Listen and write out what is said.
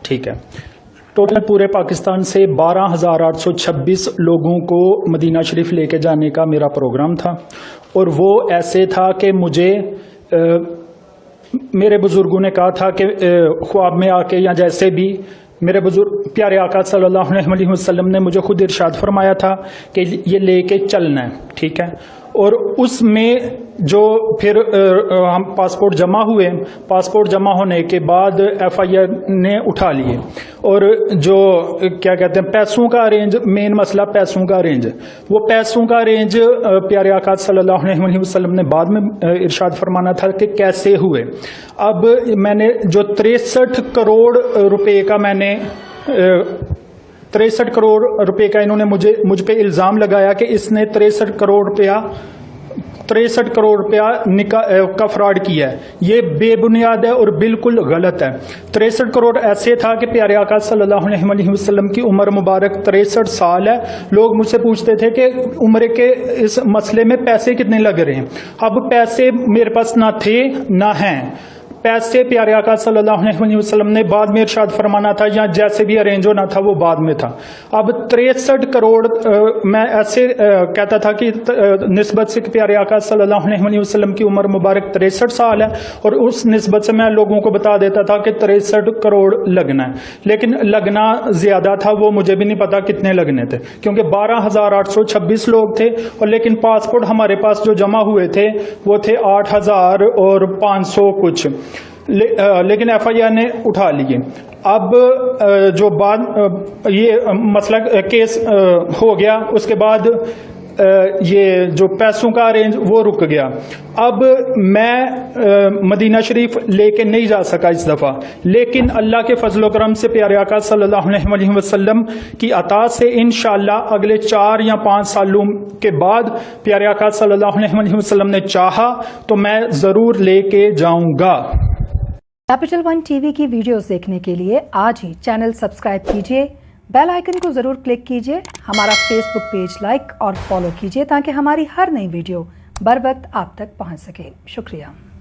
ٹھیک ہے. ٹوٹل پورے پاکستان سے 12,826 لوگوں کو مدینہ شریف لے کے جانے کا میرا پروگرام تھا، اور وہ ایسے تھا کہ مجھے میرے بزرگوں نے کہا تھا کہ خواب میں آ کے یا جیسے بھی میرے بزرگ پیارے آقا صلی اللہ علیہ وسلم نے مجھے خود ارشاد فرمایا تھا کہ یہ لے کے چلنا ہے. ٹھیک ہے. اور اس میں جو پھر ہم پاسپورٹ جمع ہوئے، پاسپورٹ جمع ہونے کے بعد ایف آئی آر نے اٹھا لیے، اور جو کیا کہتے ہیں پیسوں کا ارینج، مین مسئلہ پیسوں کا ارینج، وہ پیسوں کا ارینج پیارے آقا صلی اللہ علیہ وسلم نے بعد میں ارشاد فرمانا تھا کہ کیسے ہوئے. اب میں نے جو 63 کروڑ روپے کا میں نے 63 کروڑ روپے کا انہوں نے مجھ پہ الزام لگایا کہ اس نے 63 کروڑ روپیہ کا فراڈ کیا ہے. یہ بے بنیاد ہے اور بالکل غلط ہے. 63 کروڑ ایسے تھا کہ پیارے آقا صلی اللہ علیہ وسلم کی عمر مبارک 63 سال ہے. لوگ مجھ سے پوچھتے تھے کہ عمر کے اس مسئلے میں پیسے کتنے لگ رہے ہیں. اب پیسے میرے پاس نہ تھے نہ ہیں. پیسے پیارے آقا صلی اللہ علیہ وسلم نے بعد میں ارشاد فرمانا تھا، یا جیسے بھی ارینج ہونا تھا وہ بعد میں تھا. اب 63 کروڑ میں ایسے کہتا تھا کہ نسبت سے کہ پیارے آقا صلی اللہ علیہ وسلم کی عمر مبارک 63 سال ہے، اور اس نسبت سے میں لوگوں کو بتا دیتا تھا کہ 63 کروڑ لگنا ہے. لیکن لگنا زیادہ تھا، وہ مجھے بھی نہیں پتا کتنے لگنے تھے، کیونکہ 12,826 لوگ تھے، اور لیکن پاسپورٹ ہمارے پاس جو جمع ہوئے تھے وہ تھے 8,500 کچھ، لیکن ایف آئی آر نے اٹھا لیے. اب جو بعد یہ مسئلہ کیس ہو گیا، اس کے بعد یہ جو پیسوں کا ارینج وہ رک گیا. اب میں مدینہ شریف لے کے نہیں جا سکا اس دفعہ، لیکن اللہ کے فضل و کرم سے پیارے آقا صلی اللہ علیہ وسلم کی عطا سے انشاءاللہ اگلے 4 یا 5 سالوں کے بعد پیارے آقا صلی اللہ علیہ وسلم نے چاہا تو میں ضرور لے کے جاؤں گا. کیپٹل ون ٹی وی کی ویڈیوز دیکھنے کے لیے آج ہی چینل سبسکرائب کیجیے، بیل آئیکن کو ضرور کلک کیجیے، ہمارا فیس بک پیج لائک اور فالو کیجیے تاکہ ہماری ہر نئی ویڈیو بر وقت آپ تک پہنچ سکے. شکریہ.